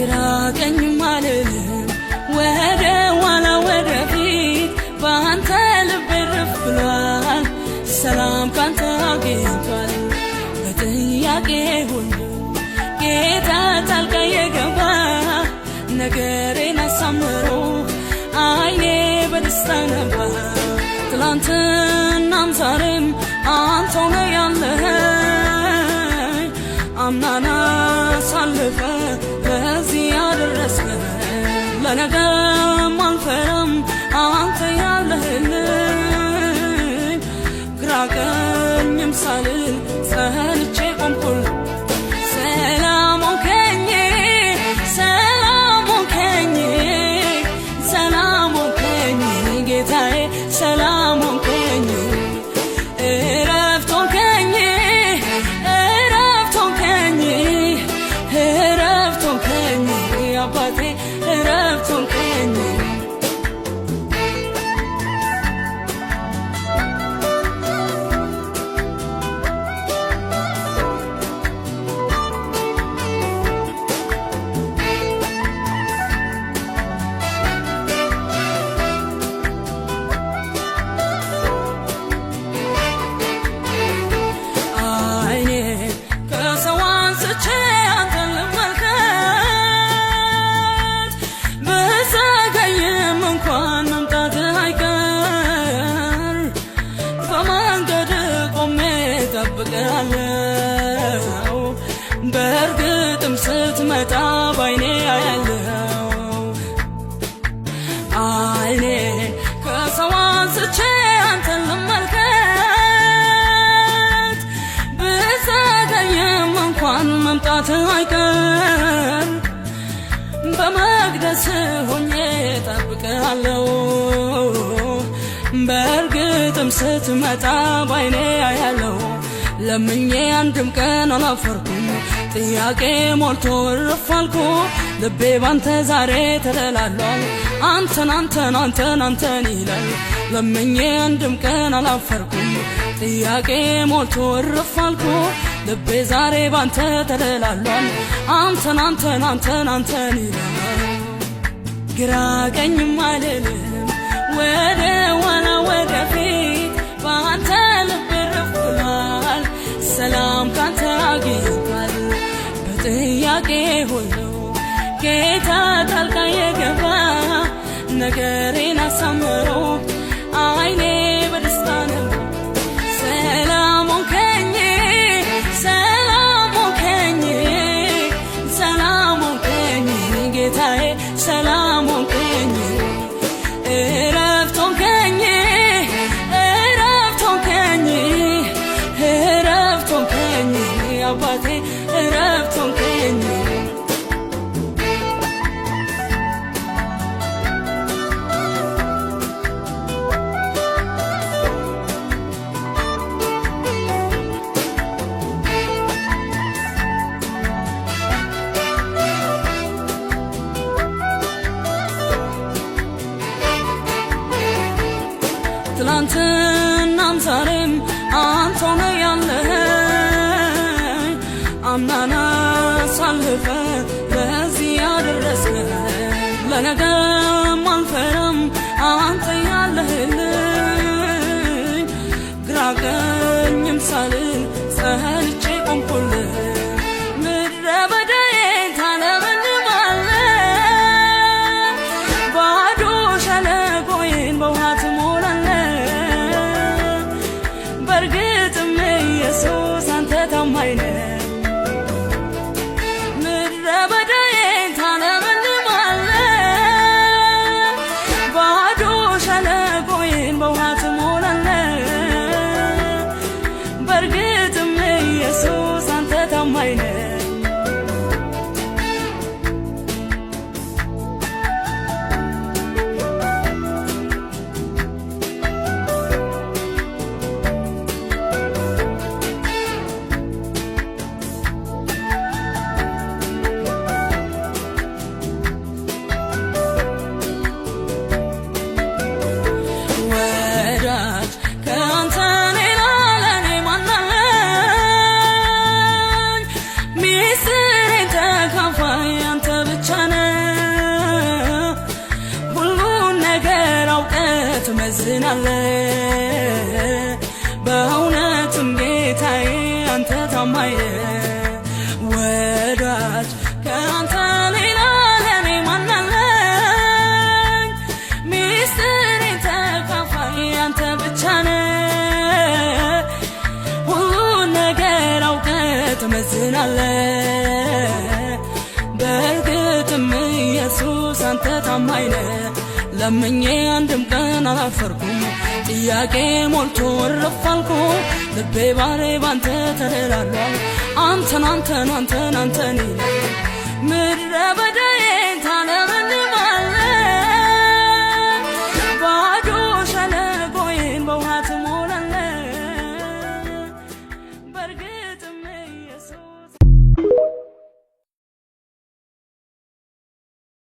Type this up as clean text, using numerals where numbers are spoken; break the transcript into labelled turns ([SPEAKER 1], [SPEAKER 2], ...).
[SPEAKER 1] ግራቀኝ ማልልም ወደ ኋላ ወደፊት ባንተ ልቤ ረፍሏል ሰላም ካንተ አግኝቷል በጥያቄ ሁሉ ጌታ ጣልቃ የገባ ነገሬን አሳምሮ አይኔ በደስታ ነባ ትላንትናም ዛሬም አንተው ነህ ያለኸኝ አምናና ሳልፈ ለዚህ ያደረስከኝ ለነገም አልፈራም አንተ ያለህልኝ ግራቀኝም ሳልል ጸንቼ ቆምኩል ሰላም ሆንከኝ ሰላም ሆንከኝ ሰላም ሆንከኝ ጌታዬ ሰላም ሆንከኝ እረፍት ሆንከኝ እረፍት ሆንከኝ እረፍት ሆንከኝ አባቴ እረፍት ሆንከኝ በርግጥም ስትመጣ ባይኔ አያለው አይኔ ከሰው አንስቼ አንተን ልመልከት ብዘገይም እንኳን መምጣትህ አይቀር በመቅደስ ሆኜ እጠብቅሃለሁ በርግጥም ስትመጣ ባይኔ አያለው ለምኜ አንድም ቀን አላፈርኩም ጥያቄ ሞልቶ እረፍ አልኩ ልቤ ባንተ ዛሬ ተደላሏል አንተን አንተን አንተን አንተን ይላል ለምኜ አንድም ቀን አላፈርኩም ጥያቄ ሞልቶ እረፍ አልኩ ልቤ ዛሬ ባንተ ተደላሏል አንተን አንተን አንተን አንተን ይላል ግራቀኝም አልልም ወደ ኋላ ወደፊት ባንተ ልቤ ረፍሏል ሰላም ካንተ አግኝቷል በጥያቄ ሁሉ ጌታ ጣልቃ የገባ ነገሬን አሳምሮ አይኔ በደስታ ነባ ሰላም ሆንከኝ ሰላም ሆንከኝ ሰላም ሆንከኝ ጌታዬ ሰላም ሆንከኝ እረፍት ሆንከኝ እረፍት ሆንከኝ እረፍት ሆንከኝ አባቴ እረፍት ሆንከኝ ትላንትናም ዛሬም አንተው ነህ ያለኸኝ አምናና ሳልፈ ለዚህ ያደረስከኝ ለነገም አልፈራም አንተ ያለህልኝ ግራቀኝም ሳልል ጸንቼ ቆምኩልህ ምድረ በዳዬን ታለመልማለህ ባዶ ሸለቆዬን በውሃ ትሞላለህ በርግጥም ኢየሱስ አንተ ታማኝ ነህ ምድረ በዳዬን ታለመልማለህ ባዶ ሸለቆዬን በውሃ ትሞላለህ በርግጥ ትመዝናለህ በእውነትም ጌታዬ አንተ ታማኝ ወዳጅ ከአንተ ሌላ ለኔ ማን አለኝ ሚስጥሬ ተካፋይ አንተ ብቻ ነህ ሁሉን ነገር አውቀህ ትመዝናለህ በእርግጥም ኢየሱስ አንተ ታማኝ ነህ ለምኜ አንድም ቀን አላፈርኩም ጥያቄ ሞልቶ እረፍ አልኩ ልቤ ባሬ ባንተ ተደላሏል አንተን ይላል ምድረ